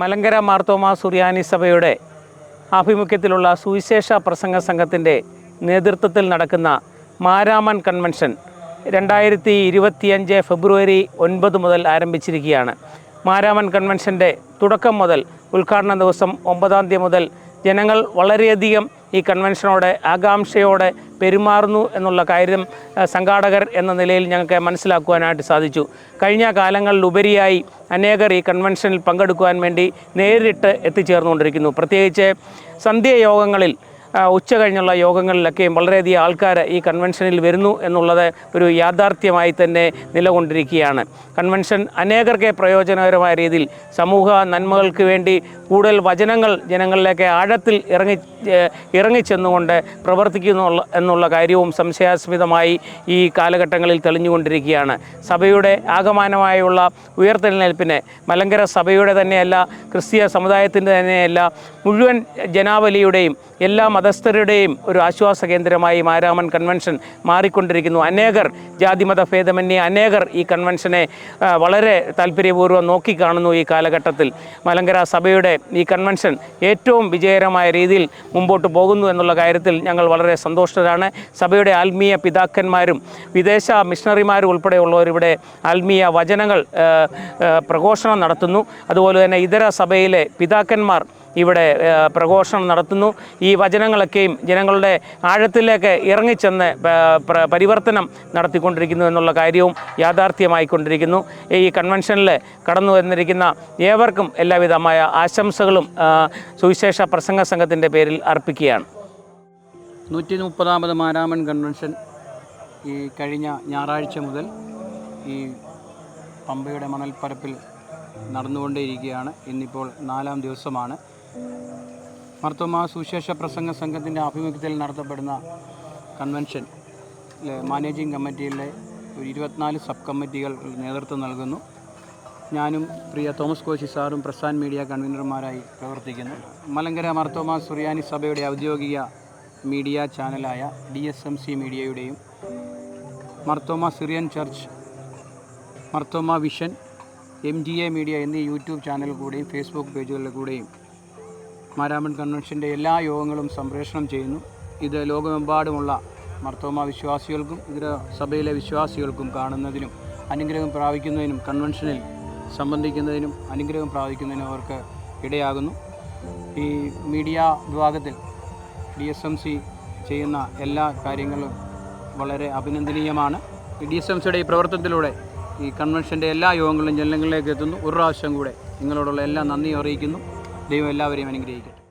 മലങ്കര മാർത്തോമാ സുറിയാനി സഭയുടെ ആഭിമുഖ്യത്തിലുള്ള സുവിശേഷ പ്രസംഗ സംഘത്തിൻ്റെ നേതൃത്വത്തിൽ നടക്കുന്ന മാരാമൻ കൺവെൻഷൻ 2025 ഫെബ്രുവരി 9 മുതൽ ആരംഭിച്ചിരിക്കുകയാണ്. മാരാമൻ കൺവെൻഷൻ്റെ തുടക്കം മുതൽ ഉദ്ഘാടന ദിവസം 9-ാം തീയതി മുതൽ ജനങ്ങൾ വളരെയധികം ഈ കൺവെൻഷനോടെ ആകാംക്ഷയോടെ പെരുമാറുന്നു എന്നുള്ള കാര്യം സംഘാടകർ എന്ന നിലയിൽ ഞങ്ങൾക്ക് മനസ്സിലാക്കുവാനായിട്ട് സാധിച്ചു. കഴിഞ്ഞ കാലങ്ങളിലുപരിയായി അനേകർ ഈ കൺവെൻഷനിൽ പങ്കെടുക്കുവാൻ വേണ്ടി നേരിട്ട് എത്തിച്ചേർന്നുകൊണ്ടിരിക്കുന്നു. പ്രത്യേകിച്ച് സന്ധ്യയോഗങ്ങളിൽ ഉച്ച കഴിഞ്ഞുള്ള യോഗങ്ങളിലൊക്കെയും വളരെയധികം ആൾക്കാർ ഈ കൺവെൻഷനിൽ വരുന്നു എന്നുള്ളത് ഒരു യാഥാർത്ഥ്യമായി തന്നെ നിലകൊണ്ടിരിക്കുകയാണ്. കൺവെൻഷൻ അനേകർക്ക് പ്രയോജനകരമായ രീതിയിൽ സമൂഹ നന്മകൾക്ക് വേണ്ടി കൂടുതൽ വചനങ്ങൾ ജനങ്ങളിലേക്ക് ആഴത്തിൽ ഇറങ്ങിച്ചെന്നുകൊണ്ട് പ്രവർത്തിക്കുന്നു എന്നുള്ള കാര്യവും സംശയാസ്പദമായി ഈ കാലഘട്ടങ്ങളിൽ തെളിഞ്ഞുകൊണ്ടിരിക്കുകയാണ്. സഭയുടെ ആകമാനമായുള്ള ഉയർത്തെഴുന്നേൽപ്പിന് മലങ്കര സഭയുടെ തന്നെയല്ല, ക്രിസ്തീയ സമുദായത്തിൻ്റെ തന്നെയല്ല, മുഴുവൻ ജനാവലിയുടെയും എല്ലാ മതസ്ഥരുടെയും ഒരു ആശ്വാസ കേന്ദ്രമായി മാരാമൻ കൺവെൻഷൻ മാറിക്കൊണ്ടിരിക്കുന്നു. അനേകർ ജാതിമത ഭേദമന്യേ അനേകർ ഈ കൺവെൻഷനെ വളരെ താല്പര്യപൂർവ്വം നോക്കിക്കാണുന്നു. ഈ കാലഘട്ടത്തിൽ മലങ്കര സഭയുടെ ഈ കൺവെൻഷൻ ഏറ്റവും വിജയകരമായ രീതിയിൽ മുമ്പോട്ട് പോകുന്നു എന്നുള്ള കാര്യത്തിൽ ഞങ്ങൾ വളരെ സന്തോഷരാണ്. സഭയുടെ ആത്മീയ പിതാക്കന്മാരും വിദേശ മിഷണറിമാരും ഉൾപ്പെടെയുള്ളവരിവിടെ ആത്മീയ വചനങ്ങൾ പ്രഘോഷണം നടത്തുന്നു. അതുപോലെ തന്നെ ഇതര സഭയിലെ പിതാക്കന്മാർ ഇവിടെ പ്രഘോഷണം നടത്തുന്നു. ഈ വചനങ്ങളൊക്കെയും ജനങ്ങളുടെ ആഴത്തിലേക്ക് ഇറങ്ങിച്ചെന്ന് പരിവർത്തനം നടത്തിക്കൊണ്ടിരിക്കുന്നു എന്നുള്ള കാര്യവും യാഥാർത്ഥ്യമായിക്കൊണ്ടിരിക്കുന്നു. ഈ കൺവെൻഷനിൽ കടന്നു വന്നിരിക്കുന്ന ഏവർക്കും എല്ലാവിധമായ ആശംസകളും സുവിശേഷ പ്രസംഗ സംഘത്തിൻ്റെ പേരിൽ അർപ്പിക്കുകയാണ്. 130ാമത് മാരാമൻ കൺവെൻഷൻ ഈ കഴിഞ്ഞ ഞായറാഴ്ച മുതൽ ഈ പമ്പയുടെ മണൽപ്പരപ്പിൽ നടന്നുകൊണ്ടേയിരിക്കുകയാണ്. ഇന്നിപ്പോൾ 4-ാം ദിവസമാണ്. മാർത്തോമാ സുവിശേഷ പ്രസംഗ സംഘത്തിൻ്റെ ആഭിമുഖ്യത്തിൽ നടത്തപ്പെടുന്ന കൺവെൻഷൻ മാനേജിംഗ് കമ്മിറ്റിയിലെ ഒരു 24 സബ് കമ്മിറ്റികൾ നേതൃത്വം നൽകുന്നു. ഞാനും പ്രിയ തോമസ് കോശി സാറും പ്രസാൻ മീഡിയ കൺവീനർമാരായി പ്രവർത്തിക്കുന്നു. മലങ്കര മാർത്തോമാ സുറിയാനി സഭയുടെ ഔദ്യോഗിക മീഡിയ ചാനലായ DSMC മീഡിയയുടെയും Marthoma Syrian church, Marthoma vision, MGA media എന്നീ യൂട്യൂബ് ചാനലിൽ കൂടെയും ഫേസ്ബുക്ക് പേജുകളിൽ കൂടെയും മാരാമൻ കൺവെൻഷൻ്റെ എല്ലാ യോഗങ്ങളും സംപ്രേഷണം ചെയ്യുന്നു. ഇത് ലോകമെമ്പാടുമുള്ള മാർത്തോമാ വിശ്വാസികൾക്കും ഇതര സഭയിലെ വിശ്വാസികൾക്കും കാണുന്നതിനും അനുഗ്രഹം പ്രാപിക്കുന്നതിനും കൺവെൻഷനിൽ സംബന്ധിക്കുന്നതിനും അനുഗ്രഹം പ്രാപിക്കുന്നതിനും അവർക്ക് ഇടയാകുന്നു. ഈ മീഡിയ വിഭാഗത്തിൽ DSMC ചെയ്യുന്ന എല്ലാ കാര്യങ്ങളും വളരെ അഭിനന്ദനീയമാണ്. DSMCയുടെ ഈ പ്രവർത്തനത്തിലൂടെ ഈ കൺവെൻഷൻ്റെ എല്ലാ യോഗങ്ങളും ജനങ്ങളിലേക്ക് എത്തുന്നു. ഒരു പ്രാവശ്യം കൂടെ നിങ്ങളോടുള്ള എല്ലാ നന്ദിയും അറിയിക്കുന്നു. ദൈവം എല്ലാവരെയും അനുഗ്രഹിക്കട്ടെ.